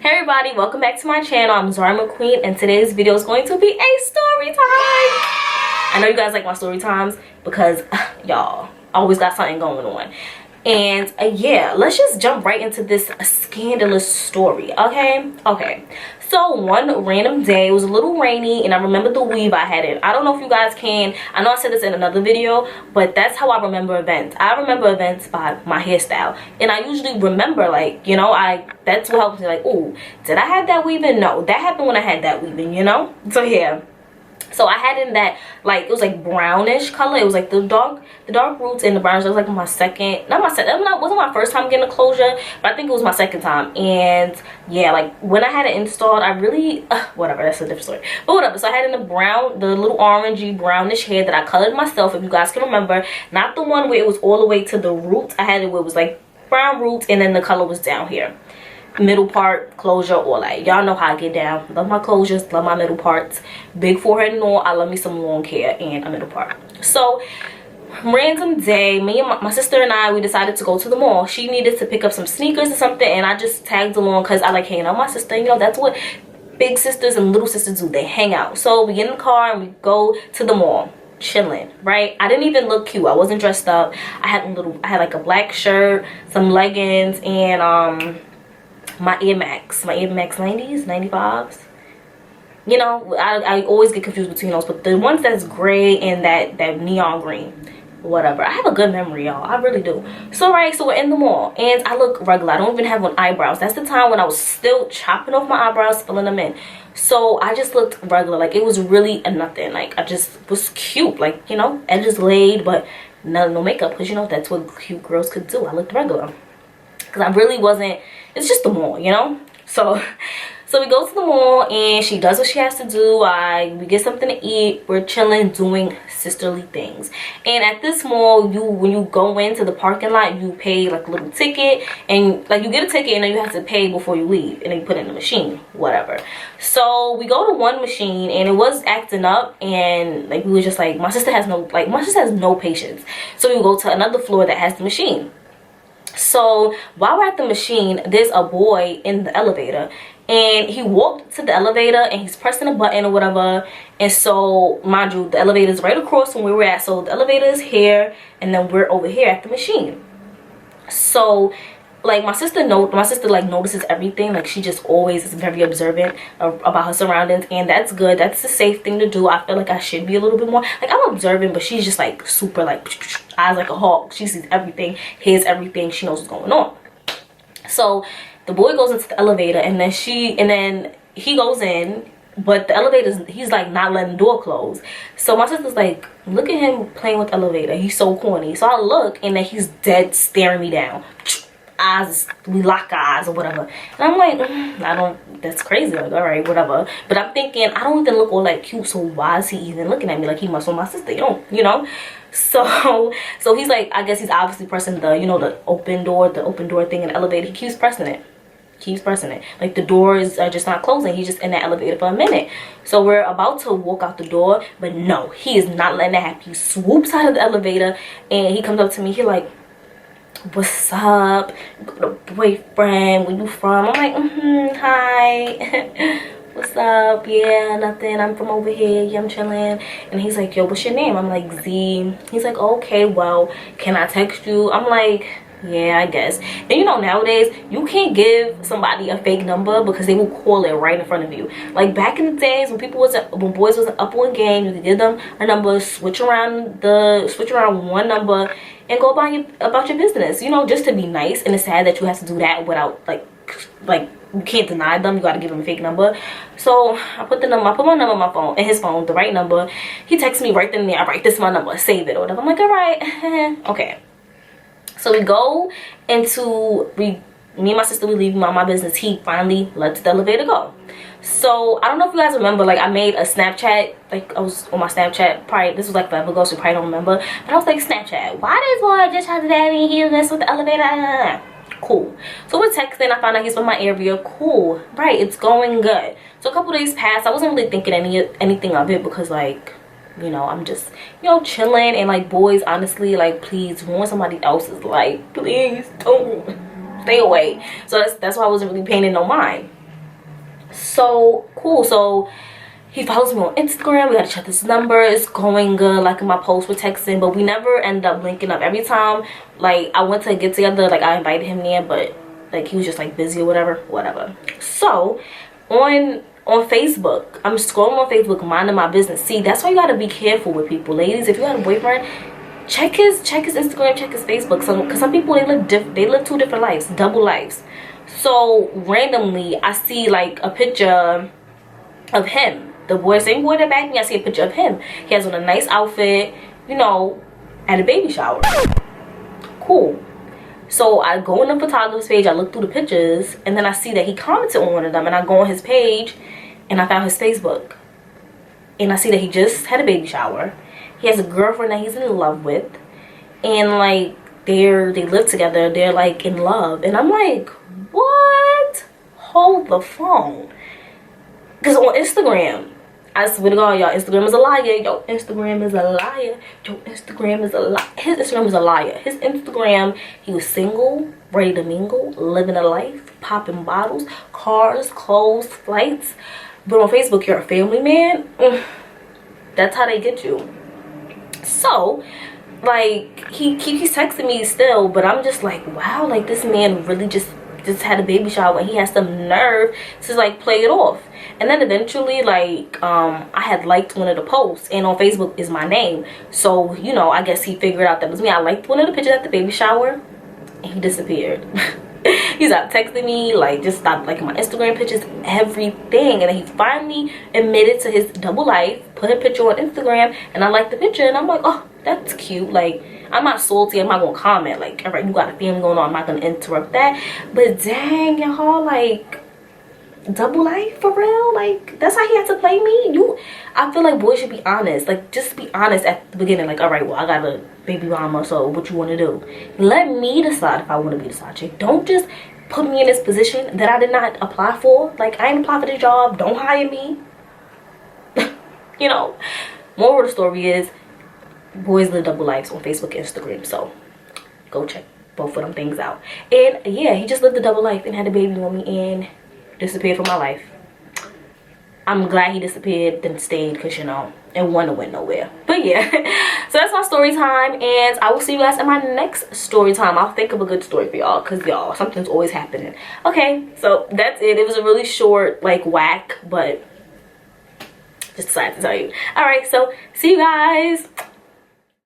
Hey everybody, welcome back to my channel. I'm Zara McQueen and today's video is going to be a story time. I know you guys like my story times because y'all always got something going on. And yeah, let's just jump right into this scandalous story. Okay, so one random day, it was a little rainy and I remember the weave I had in. I don't know if you guys can, I know I said this in another video, but that's how I remember events. I remember events by my hairstyle, and I usually remember, like, you know, that's what helps me, like, oh, did I have that weave in? No, that happened when I had that weave in, you know. So yeah, so I had in that, like, it was like brownish color. It was like the dark roots and the brownish. It was like my second, wasn't my first time getting a closure, but I think it was my second time. And yeah, like when I had it installed, I really whatever, that's a different story, but whatever. So I had in the little orangey brownish hair that I colored myself, if you guys can remember. Not the one where it was all the way to the roots. I had it where it was like brown roots and then the color was down here, middle part, closure, all that. Y'all know how I get down. Love my closures, love my middle parts. Big forehead and all. I love me some long hair and a middle part. So random day, me and my sister and I, we decided to go to the mall. She needed to pick up some sneakers or something, and I just tagged along because I like hanging out with my sister. You know, that's what big sisters and little sisters do. They hang out. So we get in the car and we go to the mall, chilling, right? I didn't even look cute. I wasn't dressed up. I had like a black shirt, some leggings, and my Air Max 90s, 95s. You know, I always get confused between those, but the ones that's gray and that neon green, whatever. I have a good memory, y'all. I really do. So right, so we're in the mall and I look regular. I don't even have on eyebrows. That's the time when I was still chopping off my eyebrows, filling them in. So I just looked regular. Like, it was really a nothing. Like, I just was cute, like, you know, edges laid, but no makeup, because you know that's what cute girls could do. I looked regular because I really wasn't. It's just the mall, you know. So we go to the mall and she does what she has to do. We get something to eat. We're chilling, doing sisterly things. And at this mall, when you go into the parking lot, you pay like a little ticket, and like you get a ticket and then you have to pay before you leave, and then you put it in the machine, whatever. So we go to one machine and it was acting up, and like we were just like, my sister has no patience. So we go to another floor that has the machine. So while we're at the machine, there's a boy in the elevator, and he walked to the elevator and he's pressing a button or whatever. And so, mind you, the elevator is right across from where we're at. So the elevator is here and then we're over here at the machine. So like my sister like notices everything. Like, she just always is very observant about her surroundings, and that's good. That's the safe thing to do. I feel like I should be a little bit more, like, I'm observant, but she's just like super, like, eyes like a hawk. She sees everything, hears everything, she knows what's going on. So the boy goes into the elevator and then he goes in, but the elevator's, he's like not letting the door close. So my sister's like, look at him playing with the elevator, he's so corny. So I look and then he's dead staring me down. Eyes, we lock eyes or whatever, and I'm like, that's crazy, like, all right, whatever. But I'm thinking, I don't even look all that cute, so why is he even looking at me? Like, he must want my sister, you know. So he's like, I guess he's obviously pressing the, you know, the open door thing in the elevator. He keeps pressing it, like the doors are just not closing. He's just in that elevator for a minute. So we're about to walk out the door, but no, he is not letting that happen. He swoops out of the elevator and he comes up to me. He like, what's up, boyfriend, where you from? I'm like, hi. What's up? Yeah, nothing, I'm from over here. Yeah, I'm chilling. And he's like, yo, what's your name? I'm like, Z. He's like, okay, well, can I text you? I'm like, yeah, I guess. And you know, nowadays you can't give somebody a fake number because they will call it right in front of you. Like back in the days when when boys wasn't up on game, you could give them a number, switch around one number and go about your business, you know, just to be nice. And it's sad that you have to do that without like you can't deny them. You got to give them a fake number. So I put my number on my phone, in his phone, the right number. He texts me right then and there. All right, this is my number, save it or whatever. I'm like, all right. Okay. So we go into, me and my sister, we leave my business. He finally lets the elevator go. So I don't know if you guys remember, like, I made a Snapchat, like I was on my Snapchat, probably this was like forever ago, so you probably don't remember, but I was like, Snapchat, why this boy just tried to dad me, he mess with the elevator? Cool. So we're texting, I found out he's from my area. Cool, right, it's going good. So a couple days passed. I wasn't really thinking anything of it because, like, you know, I'm just, you know, chilling. And like, boys, honestly, like, please ruin somebody else's life, please don't, stay away. So that's why I wasn't really paying no mind. So cool. So he follows me on Instagram. We gotta check this number. It's going good. Like in my posts, we're texting, but we never end up linking up. Every time like I went to get together, like I invited him there, but like he was just like busy or whatever. So on Facebook, I'm scrolling on Facebook, minding my business. See, that's why you gotta be careful with people, ladies. If you got a boyfriend, check his Instagram, check his Facebook. Because some people, they live two different lives, double lives. So randomly I see like a picture of him, the boy, same boy that backed me. I see a picture of him. He has on a nice outfit, you know, at a baby shower. Cool. So I go on the photographer's page, I look through the pictures, and then I see that he commented on one of them, and I go on his page and I found his Facebook, and I see that he just had a baby shower. He has a girlfriend that he's in love with, and like they live together, they're like in love. And I'm like, what? Hold the phone. Because on Instagram, I swear to God, y'all, Instagram is a liar. Yo, Instagram is a liar. Yo, Instagram is a liar. His Instagram is a liar. His Instagram, he was single, ready to mingle, living a life, popping bottles, cars, clothes, flights. But on Facebook, you're a family man. That's how they get you. So, like, he keeps texting me still, but I'm just like, wow, like, this man really just had a baby shower, and he has some nerve to like play it off. And then eventually, like, I had liked one of the posts, and on Facebook is my name, so you know, I guess he figured out that was me. I liked one of the pictures at the baby shower, and he disappeared. He stopped texting me, like just stopped liking my Instagram pictures, everything. And then he finally admitted to his double life, put a picture on Instagram, and I liked the picture, and I'm like, oh, that's cute. Like, I'm not salty, I'm not gonna comment like, all right, you got a family going on, I'm not gonna interrupt that. But dang, y'all, like, double life for real? Like, that's how he had to play me? I feel like boys should be honest. Like, just be honest at the beginning. Like, all right, well, I got a baby mama, so what you want to do? Let me decide if I want to be the side chick. Don't just put me in this position that I did not apply for. Like, I didn't apply for the job. Don't hire me. You know, moral of the story is, boys live double lives on Facebook and Instagram, so go check both of them things out. And yeah, he just lived a double life and had a baby on me and disappeared from my life. I'm glad he disappeared then stayed, because you know, it wouldn't have went nowhere. But yeah, so that's my story time, and I will see you guys in my next story time. I'll think of a good story for y'all, because y'all, something's always happening. Okay, so that's it. It was a really short, like, whack, but just decided to tell you. All right, so see you guys.